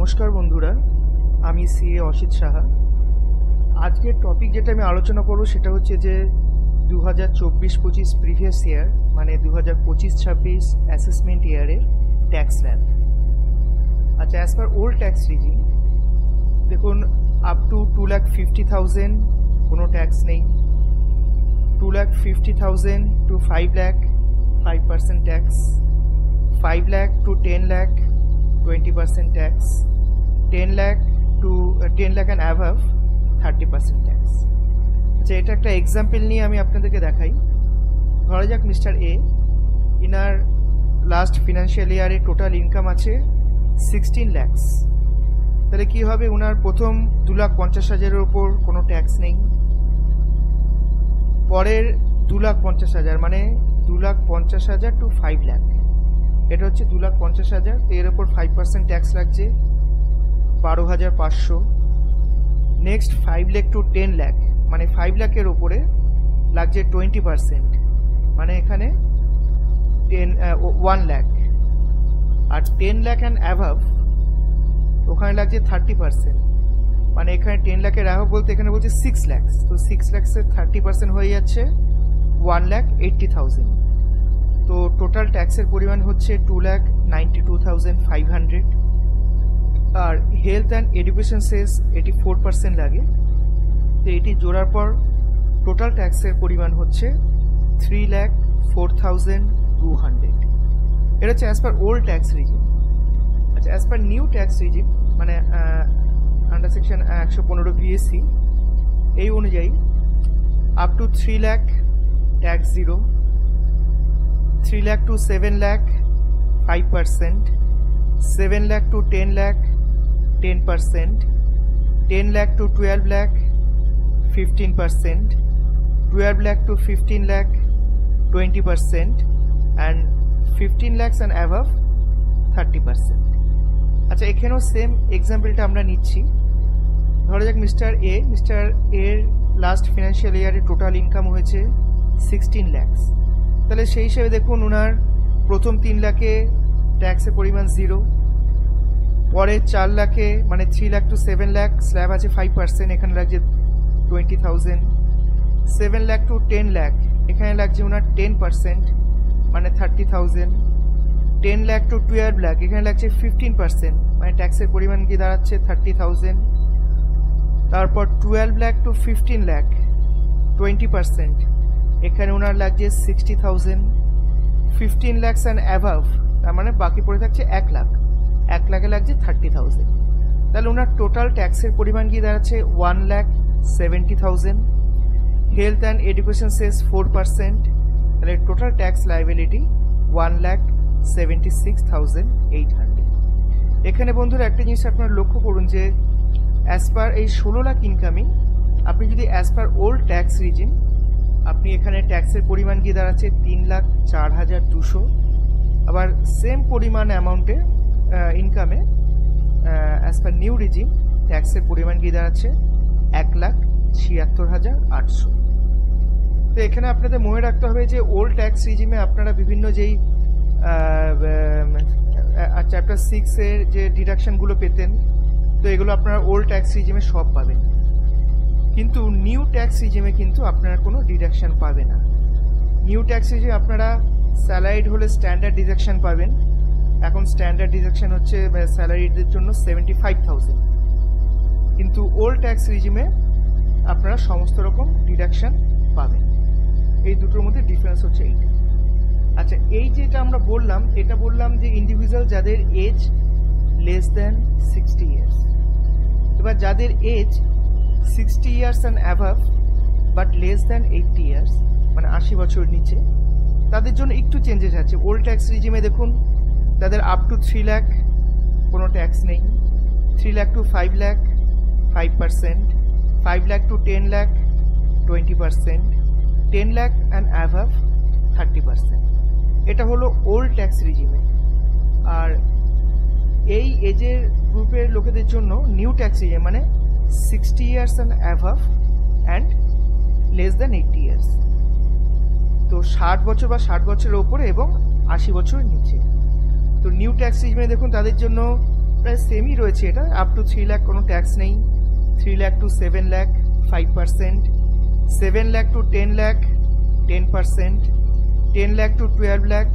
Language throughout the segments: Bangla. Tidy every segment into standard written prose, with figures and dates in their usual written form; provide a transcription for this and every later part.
নমস্কার বন্ধুরা, আমি সিএ অসিত সাহা। আজকের টপিক যেটা আমি আলোচনা করব সেটা হচ্ছে যে 2024-25 প্রিভিয়াস ইয়ার মানে 2025-26 অ্যাসেসমেন্ট ইয়ারের ট্যাক্স স্ল্যাব। আচ্ছা, as per old tax regime দেখুন, আপ টু 2,50,000 কোনো ট্যাক্স নেই। 2,50,000 to 5 lakh 5% tax, 5 lakh to 10 lakh 20% tax, 10 lakh to 10 lakh and above 30% tax। আচ্ছা, এটা একটা এক্সাম্পল নিয়ে আমি আপনাদেরকে দেখাই। ধরা যাক মিস্টার এ, ইনার লাস্ট ফিনান্সিয়াল ইয়ারে টোটাল ইনকাম আছে 16 lakhs। তাহলে কি হবে, ওনার প্রথম 2,50,000-এর ওপর কোনো ট্যাক্স নেই। পরের 2,50,000 মানে 2,50,000 to 5 lakh, এটা হচ্ছে 2,50,000। এর ওপর 5% ট্যাক্স লাগছে 12,500। নেক্সট 5 lakh to 10 lakh মানে 5 লাখের ওপরে লাগছে 20%, মানে এখানে 1 lakh। আর 10 lakh অ্যান্ড অ্যাভাভ ওখানে লাগছে 30%, মানে এখানে 10 লাখের অ্যাভাভ বলতে এখানে বলছে 6 lakhs। তো 6 lakhs-এর 30% হয়ে যাচ্ছে 1,80,000। তো টোটাল ট্যাক্সের পরিমাণ হচ্ছে 2,92,500। আর হেলথ অ্যান্ড এডুকেশন সেস 84% লাগে। তো এটি জোড়ার পর টোটাল ট্যাক্সের পরিমাণ হচ্ছে 3,04,200। এটা হচ্ছে as per old tax regime. আচ্ছা, as per new tax regime মানে আন্ডার সেকশন 115 BSC এই অনুযায়ী up to 3 lakh tax 0, 3 lakh to 7 lakh 5%, 7 lakh to 10 lakh 10%, 10 lakh to 12 lakh 15%, 12 lakh to 15 lakh 20%, and 15 lakhs and above 30%। আচ্ছা, এখানেও সেম এক্সাম্পলটা আমরা নিচ্ছি। ধরা যাক মিস্টার এর লাস্ট ফিনান্সিয়াল ইয়ারে টোটাল ইনকাম হয়েছে 16 lakhs। তাহলে সেই হিসেবে দেখুন, ওনার প্রথম 3 লাখে ট্যাক্সের পরিমাণ 0, পরে 4 লাখে মানে 3 lakh to 7 lakh স্ল্যাব আছে 5%, এখানে লাগছে 20,000। 7 lakh to 10 lakh এখানে লাগছে ওনার 10% মানে 30,000। 10 lakh to 12 lakh এখানে লাগছে 15% মানে ট্যাক্সের পরিমাণ কি দাঁড়াচ্ছে 30,000। তারপর 12 lakh to 15 lakh 20%, এখানে ওনার লাগছে 60,000। 15 lakhs and above তার মানে বাকি পড়ে থাকছে 1 লাখ, 1 লাখে লাগছে 30,000। তাহলে ওনার টোটাল ট্যাক্সের পরিমাণ কি দাঁড়াচ্ছে 1,70,000। হেলথ অ্যান্ড এডুকেশন সেস 4%, তাহলে টোটাল ট্যাক্স লাইবিলিটি 1,76,800। এখানে বন্ধুরা একটা জিনিস আপনারা লক্ষ্য করুন যে অ্যাজ পার এই 16 লাখ ইনকামিং আপনি যদি as per old tax regime আপনি এখানে ট্যাক্সের পরিমাণ গিয়ে দাঁড়াচ্ছে 3,04,200। আবার সেম পরিমাণ অ্যামাউন্টে ইনকামে অ্যাজ পার নিউ রিজিম ট্যাক্সের পরিমাণ গিয়ে দাঁড়াচ্ছে 1,76,800। তো এখানে আপনাদের মনে রাখতে হবে যে ওল্ড ট্যাক্স রিজিমে আপনারা বিভিন্ন যেই চ্যাপ্টার 6-এর যে ডিডাকশনগুলো পেতেন, তো এগুলো আপনারা ওল্ড ট্যাক্স রিজিমে সব পাবেন। কিন্তু নিউ ট্যাক্স রিজিমে কিন্তু আপনারা কোনো ডিডাকশন পাবে না। নিউ ট্যাক্স রিজিমে আপনারা স্যালারিড হলে স্ট্যান্ডার্ড ডিডাকশন পাবেন। এখন স্ট্যান্ডার্ড ডিডাকশন হচ্ছে স্যালারিদের জন্য 75,000, কিন্তু ওল্ড ট্যাক্স রিজিমে আপনারা সমস্ত রকম ডিডাকশন পাবেন। এই দুটোর মধ্যে ডিফারেন্স হচ্ছে এইটা। আচ্ছা, এই যেটা আমরা বললাম, এটা বললাম যে ইন্ডিভিজুয়াল যাদের এজ লেস দ্যান 60 ইয়ার্স। এবার যাদের age 60 years and above but less than 80 years মানে 80 বছর নিচে, তাদের জন্য একটু চেঞ্জেস আছে। ওল্ড ট্যাক্স রিজিমে দেখুন তাদের আপ টু 3 লাখ কোনো ট্যাক্স নেই, 3 lakh to 5 lakh 5%, 5 lakh to 10 lakh 20%, 10 lakh and above 30%। এটা হলো ওল্ড ট্যাক্স রিজিমে। আর এই এজের গ্রুপের লোকেদের জন্য নিউ ট্যাক্স রিজিম মানে 60 years and above and less than 80 years। তো 60 বছর বা 60 বছরের ওপরে এবং 80 বছরের নিচে। তো নিউ ট্যাক্স রিজিমে দেখুন তাদের জন্য প্রায় সেমই রয়েছে, এটা আপ টু 3 লাখ কোনো ট্যাক্স নেই, 3 lakh to 7 lakh 5%, 7 lakh to 10 lakh 10%, 10 lakh to 12 lakh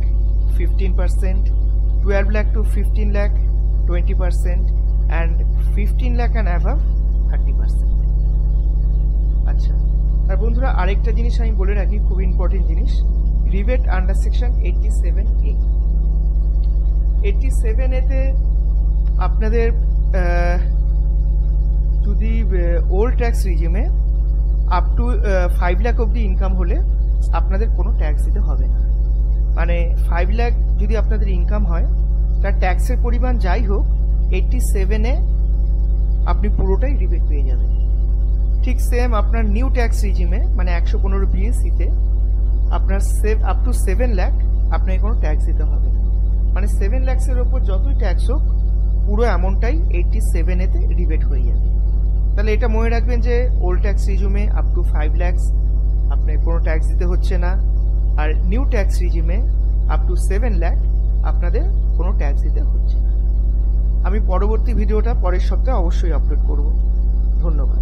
15%, 12 lakh to 15 lakh 20%, and 15 lakh and above 30%. আচ্ছা, আর বন্ধুরা আরেকটা জিনিস আমি বলে রাখি, খুব ইম্পর্টেন্ট জিনিস, rebate under section 87A। 87A তে আপনাদের যদি ওল্ড ট্যাক্স রিজিমে আপ টু 5 লাখ অবধি ইনকাম হলে আপনাদের কোনো ট্যাক্স দিতে হবে না। মানে 5 লাখ যদি আপনাদের ইনকাম হয়, তার ট্যাক্সের পরিমাণ যাই হোক 87A আপনি পুরোটাই রিবেট পেয়ে যাবেন। ঠিক সেম আপনার নিউ ট্যাক্স রিজিমে মানে 115 BSCতে আপনার আপ টু 7 লাখ আপনাকে কোনো ট্যাক্স দিতে হবে না। মানে 7 লাখসের ওপর যতই ট্যাক্স হোক পুরো অ্যামাউন্টটাই 87A-তে রিবেট হয়ে যাবে। তাহলে এটা মনে রাখবেন যে ওল্ড ট্যাক্স রিজিমে আপ টু 5 লাখস আপনাকে কোনো ট্যাক্স দিতে হচ্ছে না, আর নিউ ট্যাক্স রিজিমে আপ টু 7 লাখ আপনাদের কোনো ট্যাক্স দিতে হচ্ছে না। আমি পরবর্তী ভিডিওটা পরের সপ্তাহে অবশ্যই আপলোড করব। ধন্যবাদ।